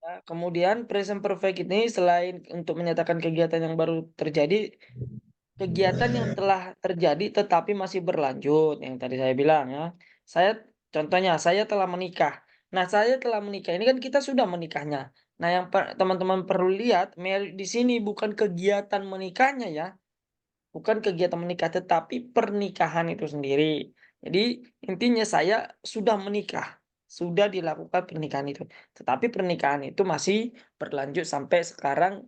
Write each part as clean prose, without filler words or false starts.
Ya, kemudian present perfect ini selain untuk menyatakan kegiatan yang baru terjadi, kegiatan yang telah terjadi tetapi masih berlanjut yang tadi saya bilang ya. Contohnya saya telah menikah. Nah, saya telah menikah ini kan kita sudah menikahnya. Nah, yang teman-teman perlu lihat married di sini bukan kegiatan menikahnya ya. Bukan kegiatan menikah, tetapi pernikahan itu sendiri. Jadi intinya saya sudah menikah, sudah dilakukan pernikahan itu. Tetapi pernikahan itu masih berlanjut sampai sekarang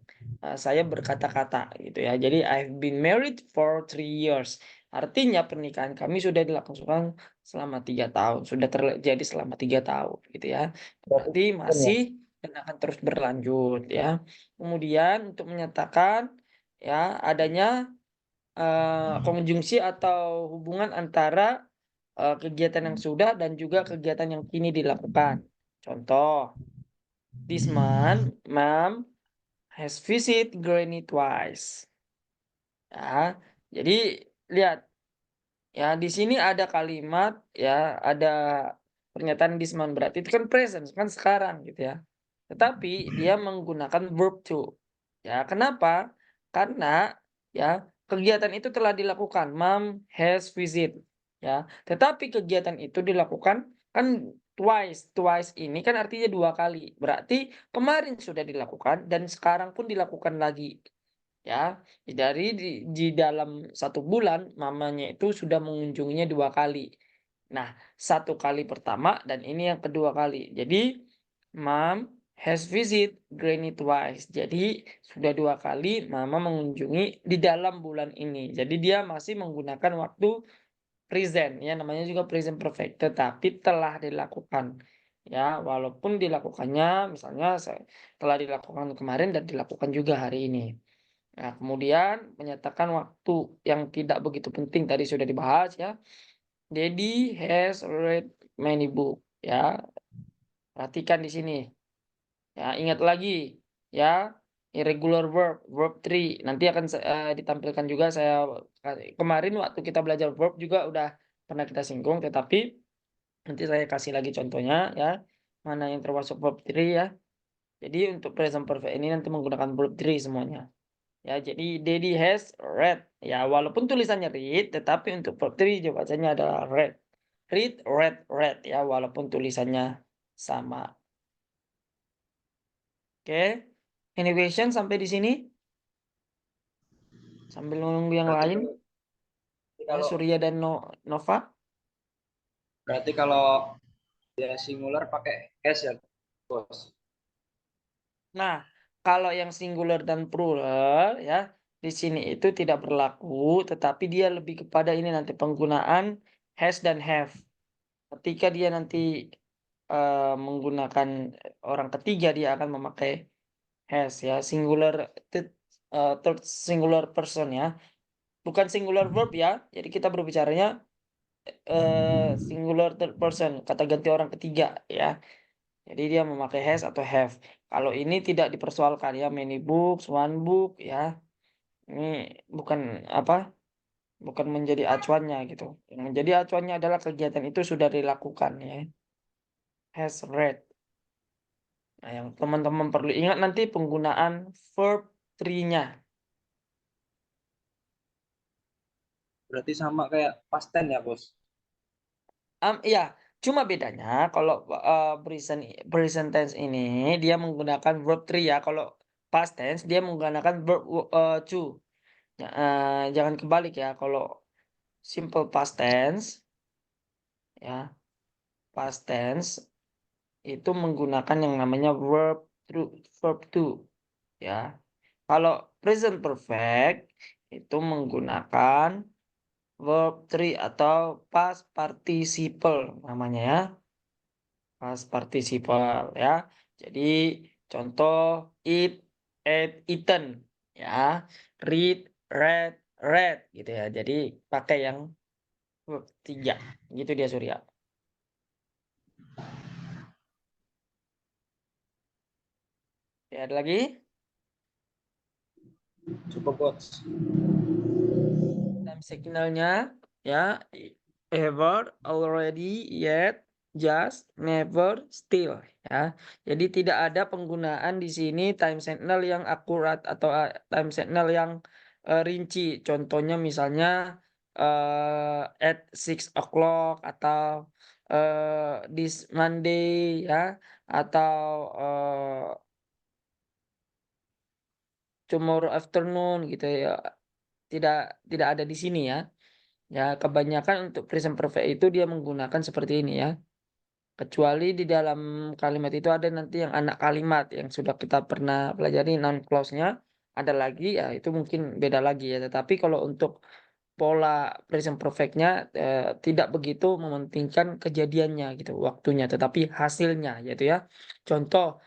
saya berkata-kata gitu ya. Jadi I've been married for 3 years. Artinya pernikahan kami sudah dilakukan selama 3 tahun, sudah terjadi selama 3 tahun gitu ya. Berarti Berarti kan ya. masih dan akan terus berlanjut ya. Kemudian untuk menyatakan ya adanya konjungsi atau hubungan antara kegiatan yang sudah dan juga kegiatan yang kini dilakukan. Contoh, this month, Mom has visit Granny twice. Ya, jadi lihat ya di sini ada kalimat ya, ada pernyataan this month berarti itu kan present kan sekarang gitu ya. Tetapi dia menggunakan verb to. Ya, kenapa? Karena ya kegiatan itu telah dilakukan. Mom has visit. Ya, tetapi kegiatan itu dilakukan kan twice. Twice ini kan artinya 2 kali. Berarti kemarin sudah dilakukan dan sekarang pun dilakukan lagi. Ya, di dalam 1 bulan mamanya itu sudah mengunjunginya 2 kali. Nah, 1 kali pertama dan ini yang kedua kali. Jadi, Mom has visit Granny twice. Jadi, sudah 2 kali mama mengunjungi di dalam bulan ini. Jadi, dia masih menggunakan waktu present, ya namanya juga present perfect, tetapi telah dilakukan. Ya, walaupun dilakukannya misalnya telah dilakukan kemarin dan dilakukan juga hari ini. Nah, kemudian menyatakan waktu yang tidak begitu penting tadi sudah dibahas ya. Daddy has read many book ya. Perhatikan di sini. Ya, ingat lagi ya, irregular verb, verb 3. Nanti akan ditampilkan juga saya kemarin waktu kita belajar verb juga udah pernah kita singgung, tetapi nanti saya kasih lagi contohnya ya. Mana yang termasuk verb 3 ya. Jadi untuk present perfect ini nanti menggunakan verb 3 semuanya. Ya, jadi Daddy has read. Ya, walaupun tulisannya read, tetapi untuk verb 3 jawabannya adalah read. Read, read, read ya, walaupun tulisannya sama. Oke. Any question sampai di sini? Sambil menunggu yang Berarti lain. Ya, kalau Surya dan Nova. berarti kalau dia singular pakai has ya, Bos. Nah, kalau yang singular dan plural ya, di sini itu tidak berlaku, tetapi dia lebih kepada ini nanti penggunaan has dan have. Ketika dia nanti menggunakan orang ketiga, dia akan memakai has ya, singular third singular person ya, bukan singular verb ya. Jadi kita berbicaranya singular third person, kata ganti orang ketiga ya. Jadi dia memakai has atau have. Kalau ini tidak dipersoalkan ya, many books, one book ya. Ini bukan apa, bukan menjadi acuannya gitu. Yang menjadi acuannya adalah kegiatan itu sudah dilakukan ya. Has read. Nah, yang teman-teman perlu ingat nanti penggunaan verb 3-nya. Berarti sama kayak past tense ya, Bos. Iya, cuma bedanya kalau present tense ini dia menggunakan verb 3 ya. Kalau past tense dia menggunakan verb to. Ya, jangan kebalik ya. Kalau simple past tense ya, past tense itu menggunakan yang namanya verb to ya. Kalau present perfect itu menggunakan verb 3 atau past participle namanya ya. Past participle ya. Jadi contoh eat, ate, eaten ya. Read, read, read gitu ya. Jadi pakai yang verb 3 gitu dia Surya. Ya, ada lagi? Cukup, Bos. Time signalnya ya, ever, already, yet. just, never, still ya. Jadi tidak ada penggunaan di sini time signal yang akurat atau time signal yang rinci. Contohnya misalnya at 6 o'clock atau this Monday ya atau tomorrow afternoon gitu ya. Tidak ada di sini ya. Ya, kebanyakan untuk present perfect itu dia menggunakan seperti ini ya. Kecuali di dalam kalimat itu ada nanti yang anak kalimat yang sudah kita pernah pelajari noun clause-nya ada lagi ya itu mungkin beda lagi ya. Tetapi kalau untuk pola present perfect-nya tidak begitu mementingkan kejadiannya gitu, waktunya, tetapi hasilnya gitu ya. Contoh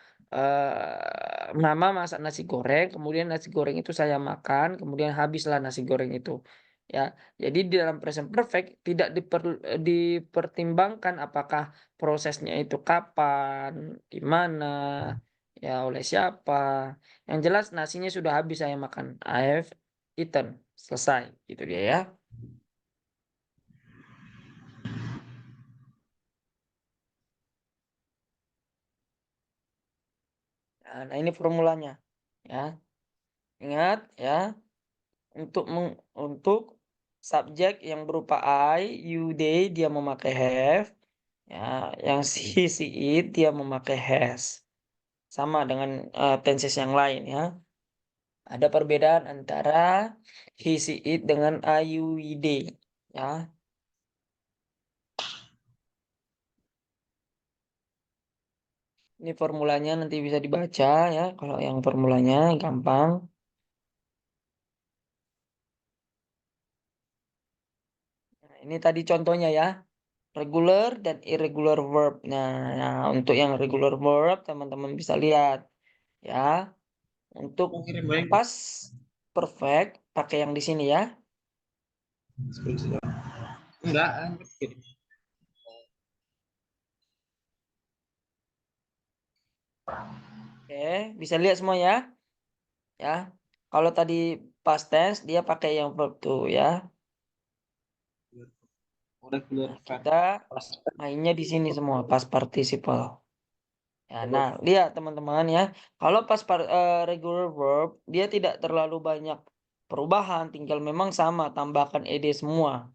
mama masak nasi goreng, kemudian nasi goreng itu saya makan, kemudian habislah nasi goreng itu. Ya, jadi di dalam present perfect tidak dipertimbangkan apakah prosesnya itu kapan, di mana, ya oleh siapa. Yang jelas nasinya sudah habis saya makan. I have eaten. Selesai. Gitu dia ya. Nah, ini formulanya. Ya. Ingat ya, untuk subjek yang berupa I, you, they dia memakai have. Ya, yang she, it dia memakai has. Sama dengan tenses yang lain ya. Ada perbedaan antara he, she, it dengan I, you, we, they. Ya. Ini formulanya nanti bisa dibaca ya. Kalau yang formulanya gampang. Nah, ini tadi contohnya ya. Regular dan irregular verb. Nah, untuk yang regular verb teman-teman bisa lihat ya. Untuk Mau ngirim baik. pas perfect pakai yang di sini ya. Enggak, Oke, bisa lihat semua ya. Ya. Kalau tadi past tense dia pakai yang verb tuh ya. regular Nah, verb. kita mainnya di sini semua past participle. Ya, nah, lihat teman-teman ya. Kalau regular verb dia tidak terlalu banyak perubahan, tinggal memang sama tambahkan ed semua.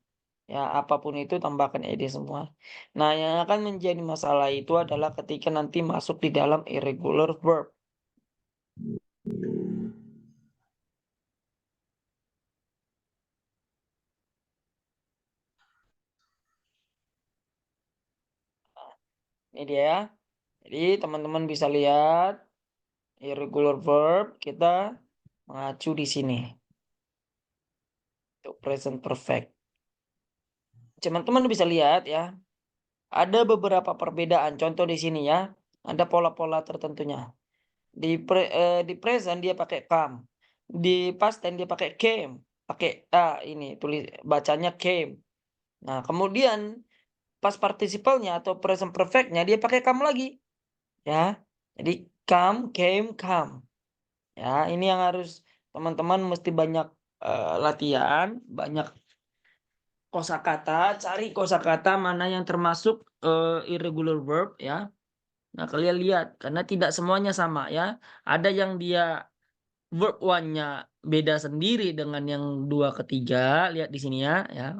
Ya, apapun itu tambahkan ed semua. Nah, yang akan menjadi masalah itu adalah ketika nanti masuk di dalam irregular verb. Ini dia ya. Jadi teman-teman bisa lihat irregular verb kita mengacu di sini untuk present perfect. Teman-teman bisa lihat ya, ada beberapa perbedaan. Contoh di sini ya, ada pola-pola tertentunya. Di present dia pakai come. Di past tense dia pakai came. Pakai ini tulis bacanya came. Nah, kemudian past participle-nya atau present perfect-nya dia pakai come lagi. Ya. Jadi come, came, come. Ya, ini yang harus teman-teman mesti banyak latihan, banyak kosakata, cari kosakata mana yang termasuk irregular verb ya. Nah, kalian lihat karena tidak semuanya sama ya. Ada yang dia verb one-nya beda sendiri dengan yang dua ketiga, lihat di sini ya, ya.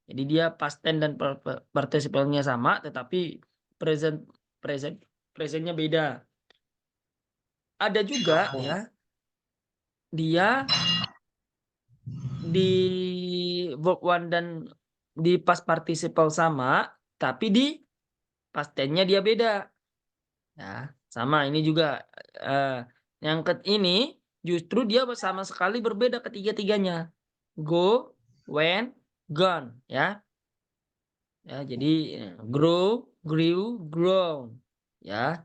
Jadi dia past tense dan participle-nya sama tetapi present present presentnya beda. Ada juga ya dia di verb one dan di past participle sama tapi di past tense-nya dia beda. Ya, sama ini juga yang ini justru dia sama sekali berbeda ketiga-tiganya. Go, went, gone ya. Ya, jadi grow, grew, grown. Ya.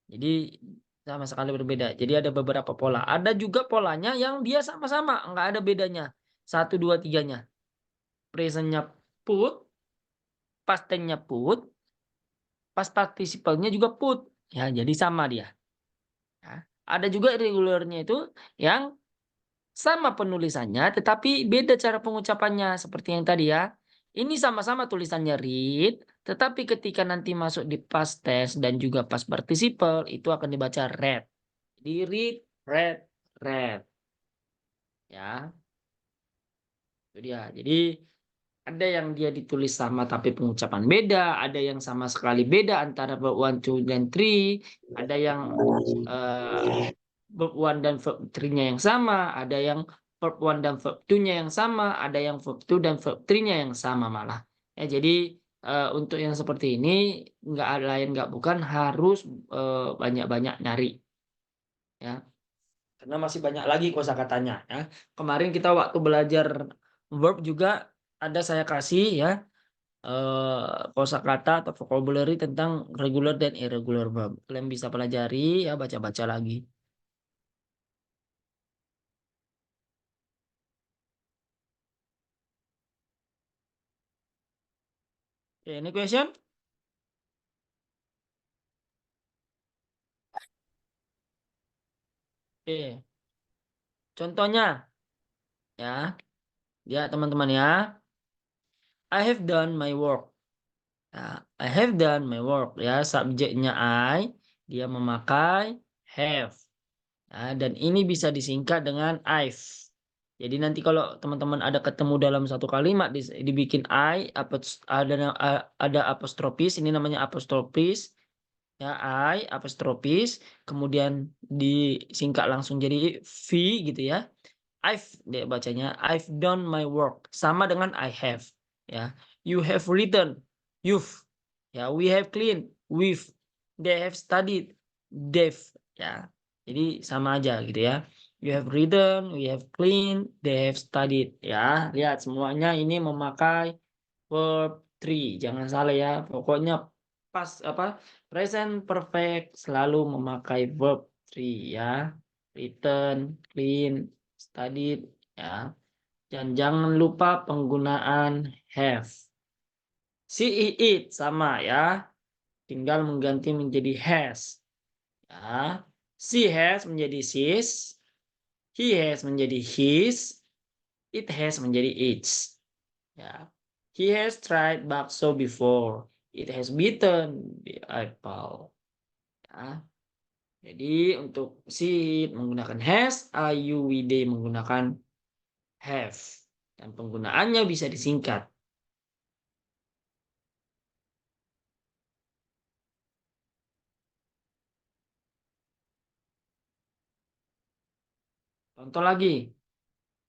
Jadi sama sekali berbeda. Jadi ada beberapa pola. Ada juga polanya yang dia sama-sama, nggak ada bedanya. 1, 2, 3-nya. Present-nya put, past tense-nya put, past participle-nya juga put. Ya, jadi sama dia. Ya. Ada juga irregular-nya itu yang sama penulisannya tetapi beda cara pengucapannya seperti yang tadi ya. Ini sama-sama tulisannya read Tetapi ketika nanti masuk di past tense dan juga past participle itu akan dibaca read. Jadi read, read, read. Ya, itu dia. Jadi ada yang dia ditulis sama tapi pengucapan beda, ada yang sama sekali beda antara verb one, two, dan three, ada yang verb one dan verb three-nya yang sama, ada yang verb one dan verb two-nya yang sama, ada yang verb two dan verb three-nya yang sama malah. Ya, jadi untuk yang seperti ini nggak ada lain nggak bukan harus banyak-banyak nyari, ya. Karena masih banyak lagi kosakatanya, ya. Kemarin kita waktu belajar verb juga ada saya kasih ya kosakata atau vocabulary tentang regular dan irregular verb. Kalian bisa pelajari ya, baca-baca lagi. Okay, any question? Oke. Contohnya ya, ya teman-teman ya. I have done my work. Nah, I have done my work ya, subjeknya I, dia memakai have. Nah, dan ini bisa disingkat dengan I've. Jadi nanti kalau teman-teman ada ketemu dalam satu kalimat dibikin ada apostrofis, ini namanya apostrofis. Ya, I apostrofis, kemudian disingkat langsung jadi V gitu ya. Dia bacanya I've done my work sama dengan I have, ya. You have written, you've, ya. We have cleaned, we've. They have studied, they've, ya. Jadi sama aja gitu ya. You have written, we have cleaned, they have studied, ya. Lihat semuanya ini memakai verb three, jangan salah ya. Pokoknya pas present perfect selalu memakai verb three ya. Written, clean, studied, ya. Dan jangan lupa penggunaan have. She, it sama ya. Tinggal mengganti menjadi has. Ya. She has menjadi she's. He has menjadi his. It has menjadi its. Ya. He has tried bakso before. It has bitten the apple. Ya. Jadi untuk she menggunakan has, I, you, we, they menggunakan have. Dan penggunaannya bisa disingkat. Contoh lagi.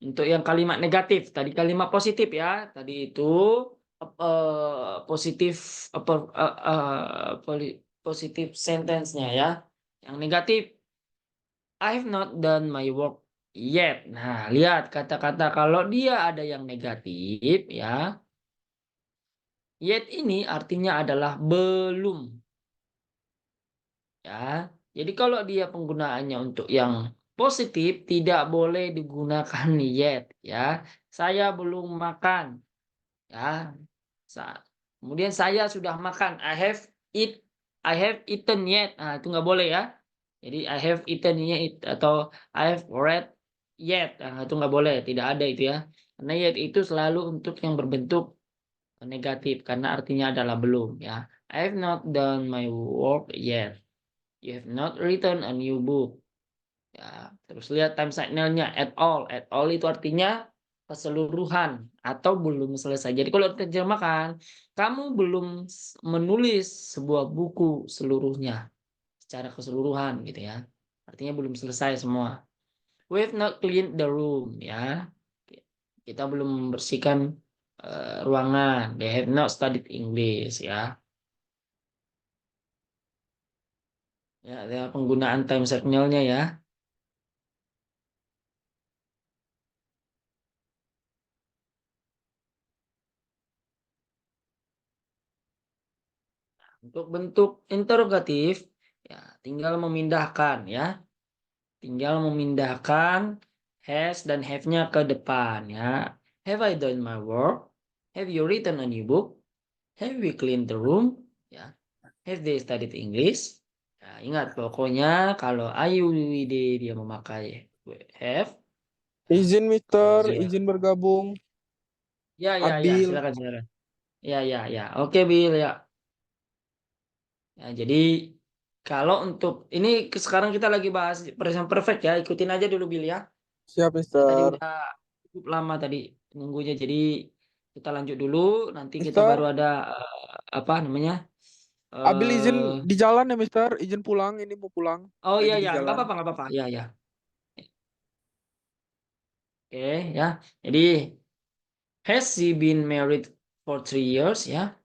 Untuk yang kalimat negatif, tadi kalimat positif ya. Tadi itu positif positif sentence-nya ya. Yang negatif, I've not done my work yet. Nah, lihat kata-kata kalau dia ada yang negatif ya. Yet ini artinya adalah belum. Ya. Jadi kalau dia penggunaannya untuk yang positif tidak boleh digunakan yet ya. Saya belum makan ya. Kemudian saya sudah makan. I have eaten yet. Nah, itu nggak boleh ya. Jadi I have eaten yet atau I have read yet. Nah, itu nggak boleh, tidak ada itu ya. Karena yet itu selalu untuk yang berbentuk negatif karena artinya adalah belum ya. I have not done my work yet. You have not written a new book. Ya, terus lihat time signalnya at all. At all itu artinya keseluruhan atau belum selesai. Jadi kalau diterjemahkan, kamu belum menulis sebuah buku seluruhnya secara keseluruhan gitu ya. Artinya belum selesai semua. We have not cleaned the room ya. Kita belum membersihkan ruangan. They have not studied English ya. Ya, ada penggunaan time signalnya ya. Untuk bentuk interrogatif, ya tinggal memindahkan ya. Tinggal memindahkan has dan have-nya ke depan ya. Have I done my work? Have you written a new book? Have we cleaned the room? Ya. Have they studied English? Ya, ingat pokoknya kalau Ayu Wide dia memakai have. Izin, Kalau Mister, dia izin bergabung. ya Abil. silakan silakan. Ya. Oke Bill ya. Ya, jadi kalau untuk ini sekarang kita lagi bahas present perfect ya, ikutin aja dulu Bill ya. Siap, Ya, tadi Mister. udah cukup lama tadi nunggunya, jadi kita lanjut dulu. Nanti kita baru Mister, ada apa namanya? ambil izin eh di jalan ya, Mister. Izin pulang, ini mau pulang. oh iya Lagi di ya, nggak jalan. apa-apa, nggak apa-apa. Ya ya. Oke ya. Jadi has she been married for 3 years ya?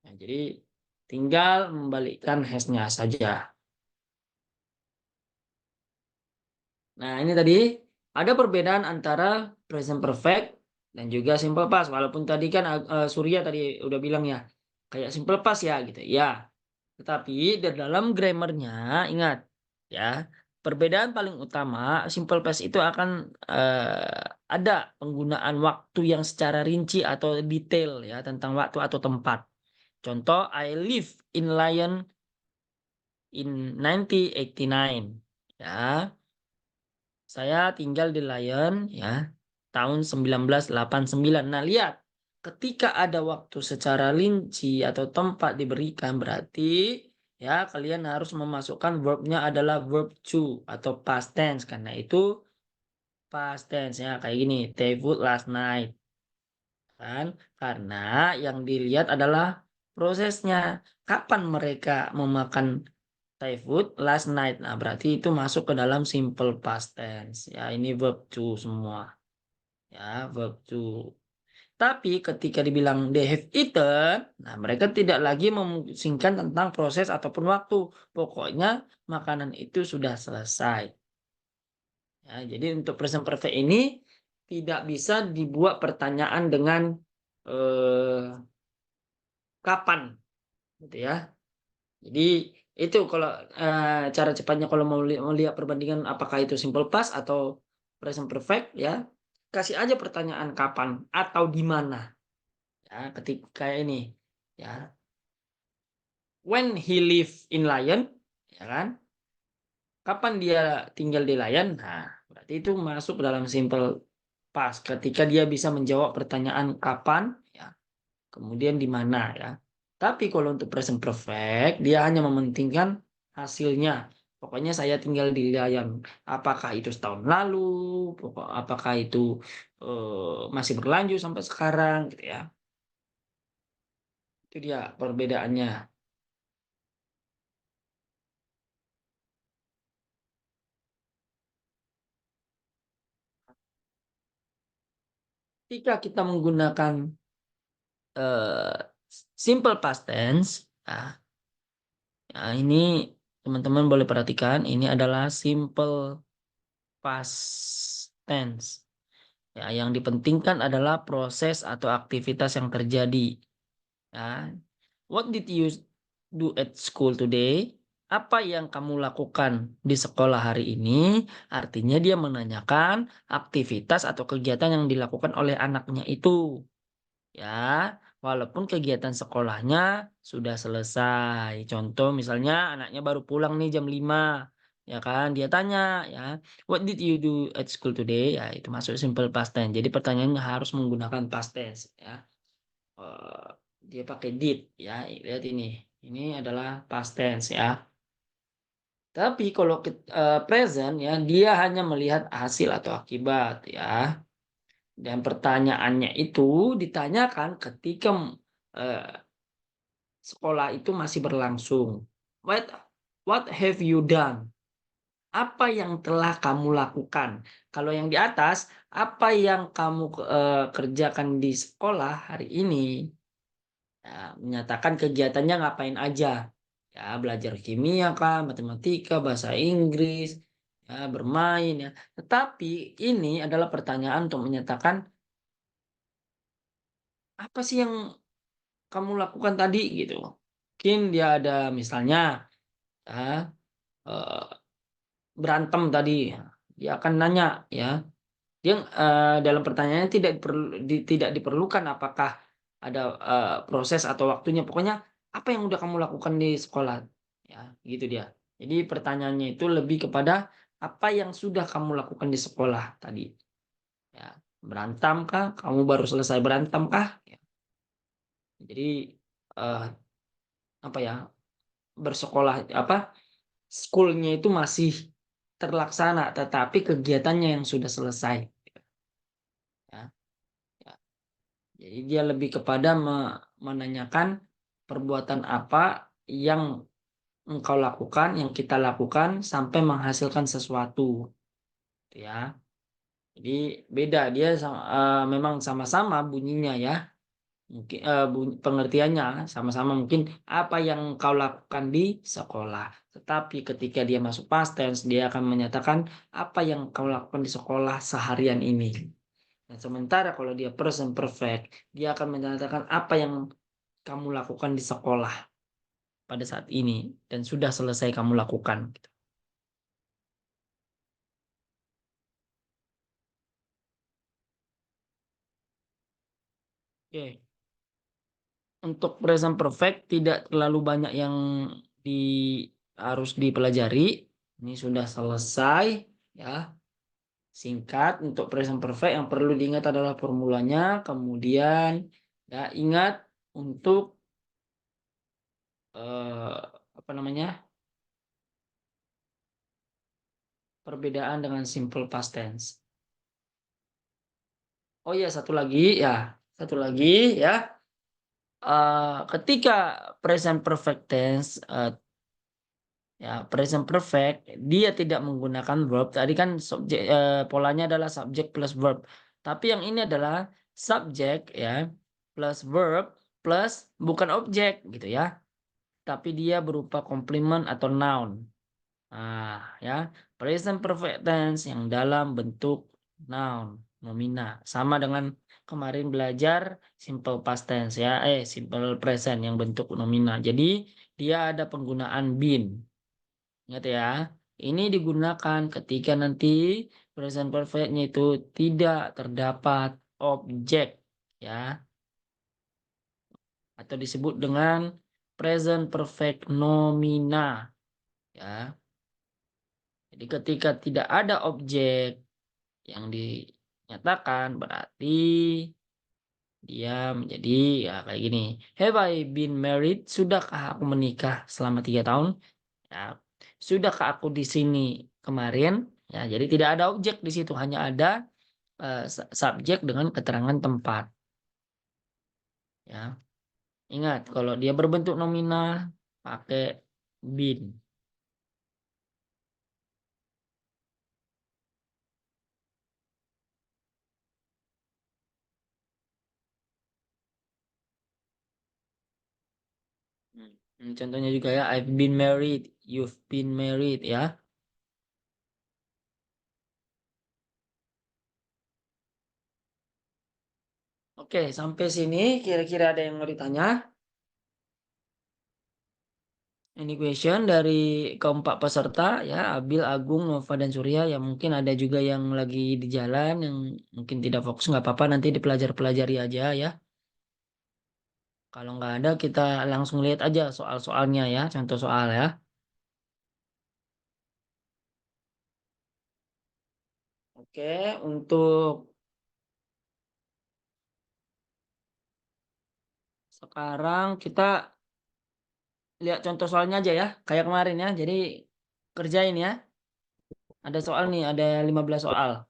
Nah, jadi tinggal membalikkan has-nya saja. Nah, ini tadi ada perbedaan antara present perfect dan juga simple past. Walaupun tadi kan Surya tadi udah bilang ya, kayak simple past ya gitu. Ya, tetapi di dalam grammarnya ingat ya, perbedaan paling utama simple past itu akan ada penggunaan waktu yang secara rinci atau detail ya tentang waktu atau tempat. Contoh, I live in Lyon in 1989. Ya, saya tinggal di Lyon ya tahun 1989. Nah, lihat, ketika ada waktu secara rinci atau tempat diberikan berarti ya kalian harus memasukkan verbnya adalah verb to atau past tense. Karena itu past tense ya kayak gini, they would last night kan? Karena yang dilihat adalah prosesnya. Kapan mereka memakan Thai food last night. Nah, berarti itu masuk ke dalam simple past tense. Ya, ini verb to semua. Ya, verb to. Tapi ketika dibilang they have eaten, nah mereka tidak lagi memusingkan tentang proses ataupun waktu. Pokoknya makanan itu sudah selesai. Ya, jadi untuk present perfect ini tidak bisa dibuat pertanyaan dengan kapan, gitu ya. Jadi itu kalau cara cepatnya kalau mau lihat perbandingan apakah itu simple past atau present perfect ya, kasih aja pertanyaan kapan atau di mana ya ketika ini ya. When he live in Lyon ya kan? Kapan dia tinggal di Lyon? Nah, berarti itu masuk dalam simple past ketika dia bisa menjawab pertanyaan kapan ya, kemudian di mana ya. Tapi kalau untuk present perfect, dia hanya mementingkan hasilnya. Pokoknya saya tinggal di Lion. Apakah itu setahun lalu, apakah itu masih berlanjut sampai sekarang, gitu ya. Itu dia perbedaannya. Ketika kita menggunakan eh, simple past tense, ini teman-teman boleh perhatikan, ini adalah simple past tense. Ya, yang dipentingkan adalah proses atau aktivitas yang terjadi. Ya. What did you do at school today? Apa yang kamu lakukan di sekolah hari ini? Artinya dia menanyakan aktivitas atau kegiatan yang dilakukan oleh anaknya itu. Ya, walaupun kegiatan sekolahnya sudah selesai. Contoh misalnya anaknya baru pulang nih jam 5. Ya kan? Dia tanya ya, what did you do at school today? Ya, itu masuk simple past tense. Jadi pertanyaannya harus menggunakan past tense ya. Eh, dia pakai did ya. Lihat ini. Ini adalah past tense ya. Tapi kalau present ya, dia hanya melihat hasil atau akibat ya. Dan pertanyaannya itu ditanyakan ketika eh, sekolah itu masih berlangsung. What what have you done? Apa yang telah kamu lakukan? Kalau yang di atas, apa yang kamu kerjakan di sekolah hari ini? Ya, menyatakan kegiatannya ngapain aja. Ya, belajar kimia kah, matematika, bahasa Inggris, ya, bermain ya. Tetapi ini adalah pertanyaan untuk menyatakan apa sih yang kamu lakukan tadi gitu. Mungkin dia ada misalnya ya, eh, berantem tadi, dia akan nanya ya. Dia dalam pertanyaannya tidak diperlukan apakah ada proses atau waktunya. Pokoknya apa yang udah kamu lakukan di sekolah ya, gitu dia. Jadi pertanyaannya itu lebih kepada apa yang sudah kamu lakukan di sekolah tadi. Ya, berantem kah? Kamu baru selesai berantem kah? Ya. Jadi eh, apa ya, bersekolah school-nya itu masih terlaksana, tetapi kegiatannya yang sudah selesai. Ya, ya. Jadi dia lebih kepada menanyakan perbuatan apa yang engkau lakukan, yang kita lakukan sampai menghasilkan sesuatu, ya. Jadi beda, dia memang sama-sama bunyinya ya. Mungkin pengertiannya sama-sama mungkin apa yang kau lakukan di sekolah. Tetapi ketika dia masuk past tense, dia akan menyatakan apa yang kau lakukan di sekolah seharian ini. Dan sementara kalau dia present perfect, dia akan menyatakan apa yang kamu lakukan di sekolah pada saat ini dan sudah selesai kamu lakukan. Oke. Untuk present perfect tidak terlalu banyak yang harus dipelajari. Ini sudah selesai ya. Singkat untuk present perfect yang perlu diingat adalah formulanya. Kemudian ya ingat untuk apa namanya, perbedaan dengan simple past tense. Oh iya satu lagi ya. Ketika present perfect tense ya present perfect dia tidak menggunakan verb. Tadi kan subjek polanya adalah subjek plus verb. Tapi yang ini adalah subjek ya plus verb plus bukan objek gitu ya. Tapi dia berupa komplement atau noun. Nah, ya, present perfect tense yang dalam bentuk noun, nomina. Sama dengan kemarin belajar simple past tense ya, simple present yang bentuk nomina. Jadi dia ada penggunaan been. Ingat ya, ini digunakan ketika nanti present perfect-nya itu tidak terdapat objek ya, atau disebut dengan present perfect nomina ya. Jadi ketika tidak ada objek yang dinyatakan berarti dia menjadi ya kayak gini. Have I been married? Sudahkah aku menikah selama 3 tahun? Ya. Sudahkah aku di sini kemarin? Ya, jadi tidak ada objek di situ, hanya ada subjek dengan keterangan tempat. Ya. Ingat kalau dia berbentuk nominal pakai been. Contohnya juga ya, I've been married, you've been married ya. Oke, sampai sini kira-kira ada yang mau ditanya? Any question dari keempat peserta ya, Abil, Agung, Nova, dan Surya. Ya mungkin ada juga yang lagi di jalan, yang mungkin tidak fokus, nggak apa-apa, nanti dipelajari aja ya. Kalau nggak ada, kita langsung lihat aja soal-soalnya ya, contoh soal ya. Oke, untuk sekarang kita lihat contoh soalnya aja ya, kayak kemarin ya. Jadi kerjain ya. Ada soal nih, ada 15 soal.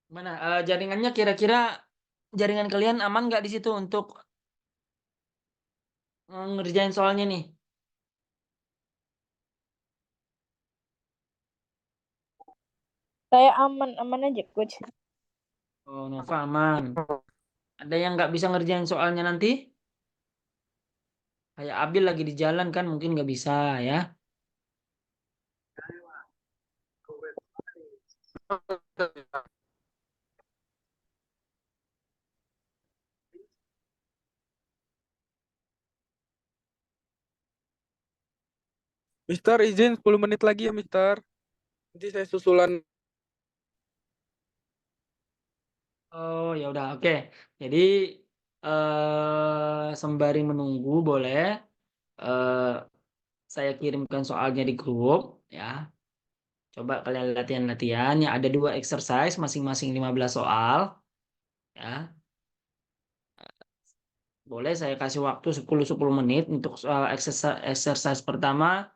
Mana jaringannya kira-kira jaringan kalian aman nggak di situ untuk ngerjain soalnya nih? Saya aman aja, Coach. Oh, Nova aman. Ada yang nggak bisa ngerjain soalnya nanti? Kayak Abil lagi di jalan kan mungkin nggak bisa ya. Mister izin 10 menit lagi ya Mister. Nanti saya susulan. Oh ya udah oke. Jadi sembari menunggu boleh eh, saya kirimkan soalnya di grup ya. Coba kalian latihan-latihan. Ya, ada 2 exercise masing-masing 15 soal ya. Boleh saya kasih waktu 10 menit untuk soal exercise pertama,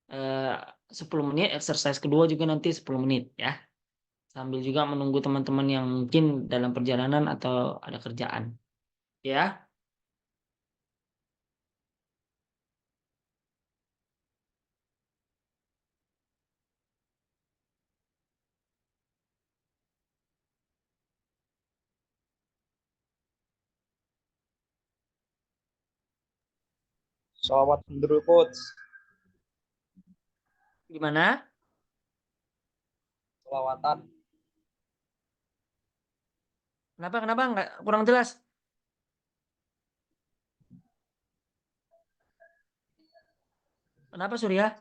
eh, 10 menit, exercise kedua juga nanti 10 menit ya. Sambil juga menunggu teman-teman yang mungkin dalam perjalanan atau ada kerjaan. Ya, Sholawat dulu coach. gimana? Sholawatan. Kenapa nggak kurang jelas? Kenapa Surya?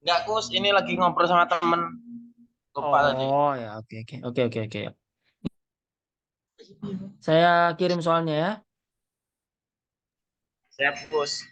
Enggak coach, ini lagi ngobrol sama temen. Lupa tadi. Oh ya, oke oke oke oke oke. Saya kirim soalnya ya. Siap coach.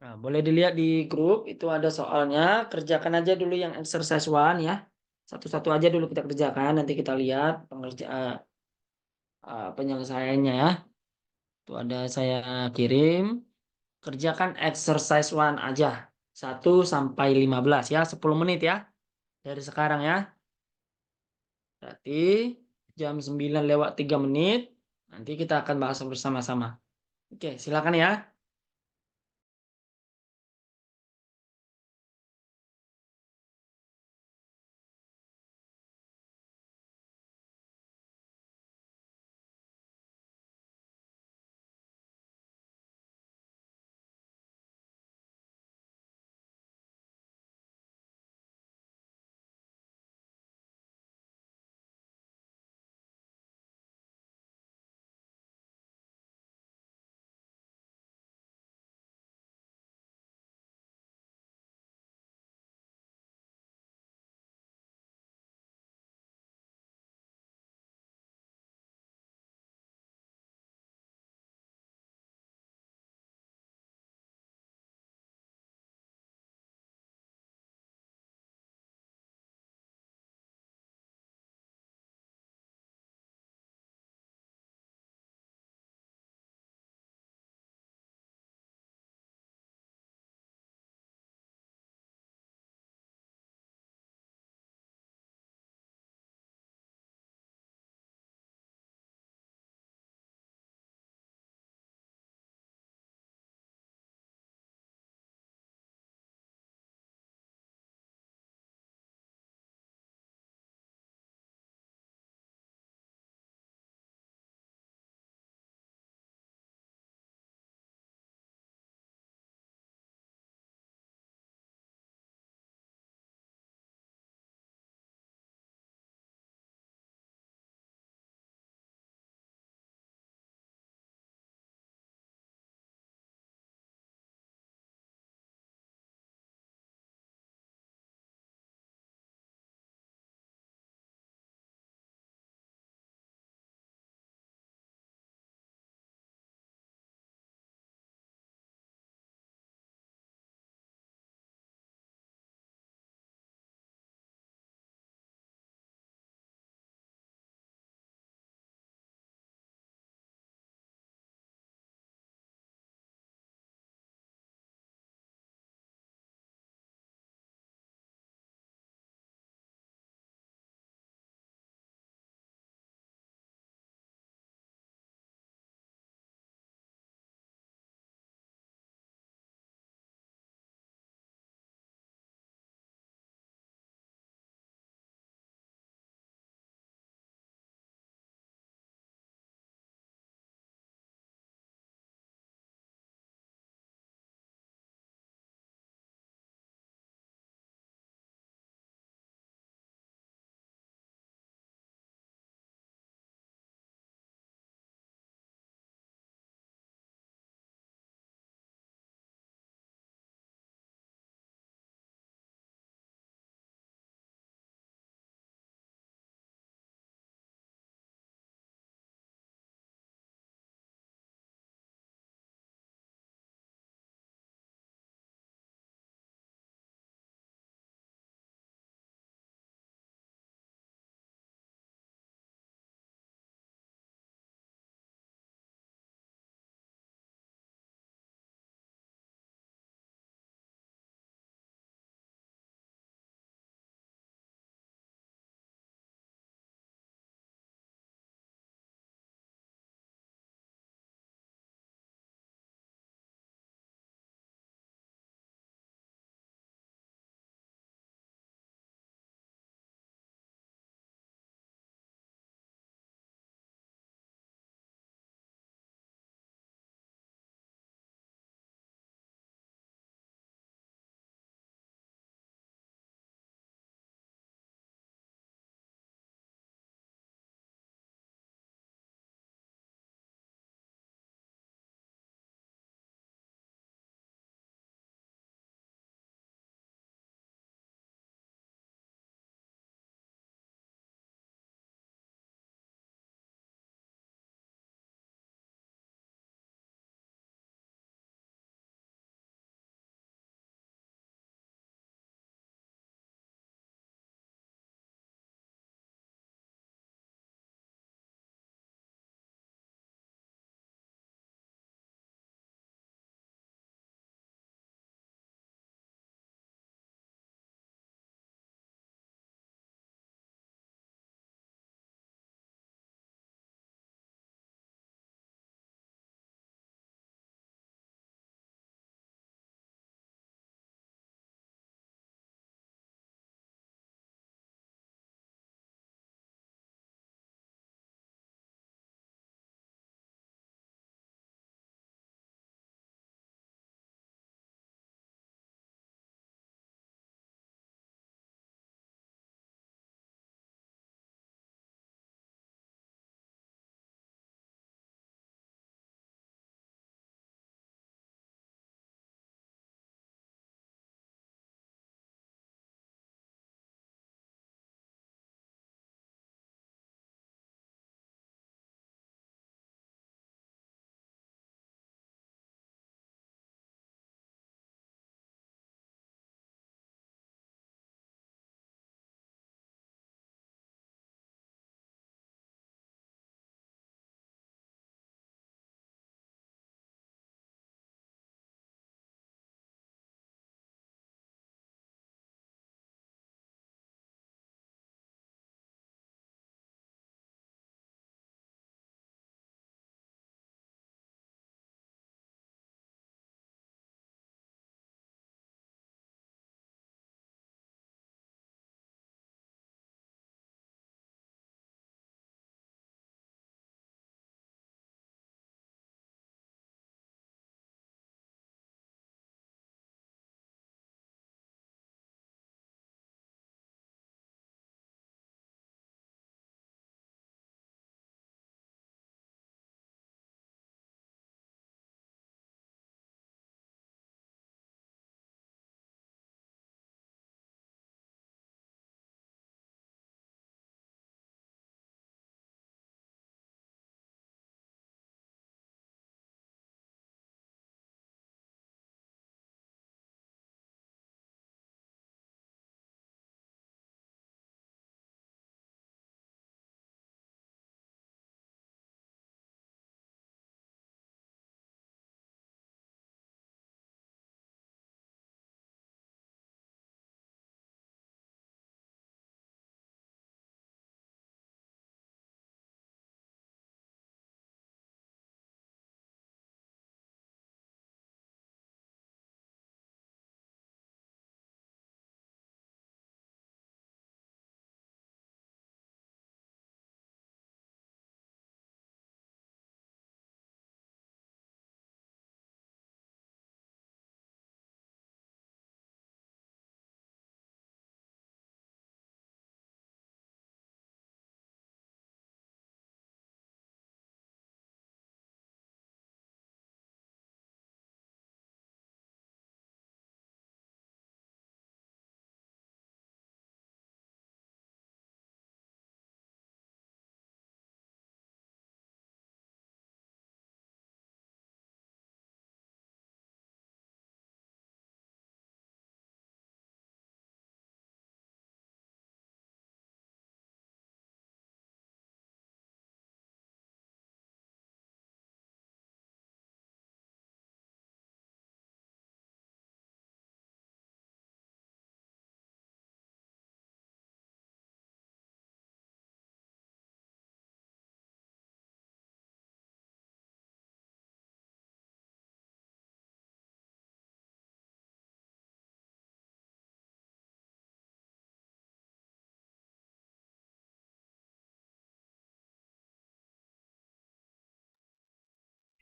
Nah, boleh dilihat di grup itu ada soalnya. Kerjakan aja dulu yang exercise one ya. Satu-satu aja dulu kita kerjakan. Nanti kita lihat penyelesaiannya ya. Itu ada saya kirim. Kerjakan exercise one aja. 1 sampai 15 ya. 10 menit ya. Dari sekarang ya. Berarti jam 9 lewat 3 menit. Nanti kita akan bahas bersama-sama. Oke, silakan ya.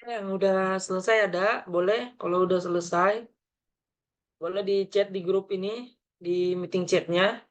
Yang udah selesai ada, boleh. Kalau udah selesai, boleh di chat di grup ini, di meeting chatnya.